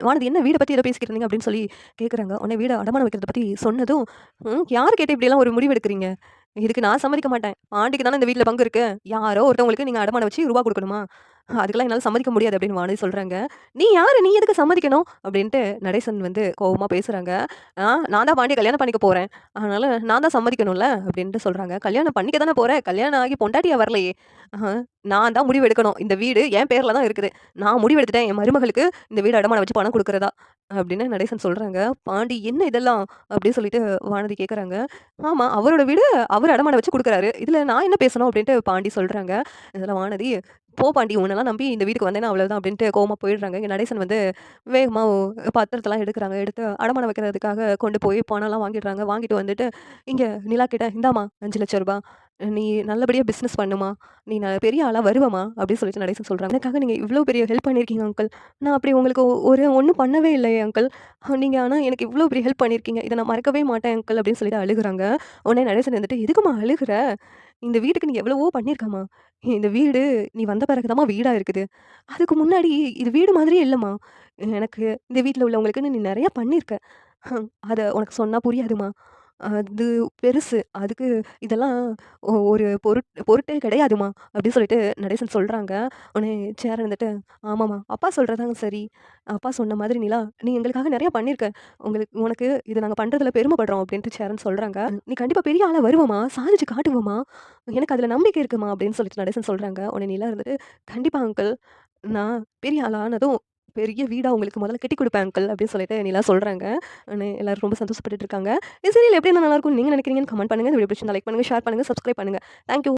வானதி என்ன வீட பத்தி ஏதோ பேசிக்கிட்டு இருந்தீங்க அப்படின்னு சொல்லி கேட்குறாங்க. உடனே வீட அடமானம் வைக்கிறத பத்தி சொன்னதும், யார் கேட்டு இப்படியெல்லாம் ஒரு முடிவு எடுக்கிறீங்க? இதுக்கு நான் சம்மதிக்க மாட்டேன். பாண்டிக்கு தானே இந்த வீட்ல பங்கு இருக்கு. யாரோ ஒருத்தவங்களுக்கு நீங்க அடமானம் வச்சு ரூபா குடுக்கணுமா? அதுக்கெல்லாம் என்னால சம்மதிக்க முடியாது அப்படின்னு வானதி சொல்றாங்க. "நீ யாரு? நீ எதுக்கு சம்மதிக்கணும்?" அப்படின்ட்டு நடேசன் வந்து கோவமா பேசுறாங்க. நான் தான் பாண்டிய கல்யாணம் பண்ணிக்க போறேன். அதனால நான் தான் சம்மதிக்கணும்ல" அப்படின்ட்டு சொல்றாங்க. "கல்யாணம் பண்ணிக்க தானே போற. கல்யாணம் ஆகி பொண்டாட்டியா வரலையே. ஆஹ நான் தான் முடிவு எடுக்கணும். இந்த வீடு என் பேர்ல தான் இருக்குது. நான் முடிவு எடுத்துட்டேன். என் மருமகளுக்கு இந்த வீடு அடமானம் வச்சு பணம் குடுக்குறதா." அப்படின்னு நடேசன் சொல்றாங்க. பாண்டி "என்ன இதெல்லாம்?" அப்படின்னு சொல்லிட்டு வானதி கேட்கறாங்க. "ஆமா, அவரோட வீடு அவரு அடமானம் வச்சு குடுக்குறாரு. இதுல நான் என்ன பேசணும்?" அப்படின்ட்டு பாண்டி சொல்றாங்க. இதுல வானதி, "போ பாண்டி உன்னலாம் நம்பி இந்த வீட்டுக்கு வந்தேன்னா அவ்வளவுதான்" அப்படின்ட்டு கோவமா போயிடுறாங்க. இங்க நடேசன் வந்து வேகமா பத்திரத்தலாம் எடுக்குறாங்க. எடுத்து அடமானம் வைக்கிறதுக்காக கொண்டு போய் பணம்லாம் வாங்கிடுறாங்க. வாங்கிட்டு வந்துட்டு, இங்க நிலா கிட்ட, "இந்தாம்மா ரூ. 5,00,000 நீ நல்லபடியா பிசினஸ் பண்ணுமா. நீ பெரிய ஆளா வருவம்மா" அப்படின்னு சொல்லிட்டு நடேசன் சொல்றாங்க. "எனக்காக நீங்க இவ்ளோ பெரிய ஹெல்ப் பண்ணியிருக்கீங்க அங்கிள். நான் அப்படி உங்களுக்கு ஒண்ணும் பண்ணவே இல்லையே அங்கிள். நீங்க ஆனா எனக்கு இவ்ளோ பெரிய ஹெல்ப் பண்ணியிருக்கீங்க. இத நான் மறக்கவே மாட்டேன் அங்கிள்" அப்படின்னு சொல்லிட்டு அழுகுறாங்க. உடனே நடேசன் வந்துட்டு, "எதுக்கும்மா அழுகுற? இந்த வீட்டுக்கு நீ எவ்வளவோ பண்ணியிருக்கம்மா. இந்த வீடு நீ வந்த பிறகு தாம்மா வீடா இருக்குது. அதுக்கு முன்னாடி இது வீடு மாதிரியே இல்லம்மா. எனக்கு இந்த வீட்ல உள்ளவங்களுக்குன்னு நீ நெறைய பண்ணியிருக்க. அத உனக்கு சொன்னா புரியாதும்மா. அது பெருசு. அதுக்கு இதெல்லாம் ஒரு பொருட்டே கிடையாதும்மா" அப்படின்னு சொல்லிட்டு நடேசன் சொல்றாங்க. உடனே சேரன் வந்துட்டு, "ஆமாம்மா, அப்பா சொல்றதுதாங்க சரி. அப்பா சொன்ன மாதிரி நிலா, நீ எங்களுக்காக நெறைய பண்ணியிருக்க. உனக்கு இத நாங்க பண்றதுல பெருமைப்படுறோம்" அப்படின்ட்டு சேரன் சொல்றாங்க. "நீ கண்டிப்பா பெரிய ஆளா வருவம்மா. சாதிச்சு காட்டுவம்மா. எனக்கு அதுல நம்பிக்கை இருக்கும்மா" அப்படின்னு சொல்லிட்டு நடேசன் சொல்றாங்க. உடனே நிலா இருந்துட்டு, "கண்டிப்பா அங்கிள். நான் பெரிய ஆள் ஆனதும் பெரிய வீடா உங்களுக்கு முதல்ல கட்டிக் குடுப்பேன் அங்கிள்" அப்படின்னு சொல்லிட்டு நிலா சொல்றாங்க. உடனே எல்லாரும் ரொம்ப சந்தோஷப்பட்டுட்டு இருக்காங்க. இந்த சீரியல் எப்படி இருந்தா நல்லாருக்கும்னு நீங்க நினைக்கிறீங்கன்னு கமெண்ட் பண்ணுங்க. இந்த வீடியோ பிடிச்சிருந்தா லைக் பண்ணுங்க, ஷேர் பண்ணுங்க, சப்ஸ்கிரைப் பண்ணுங்க. Thank you.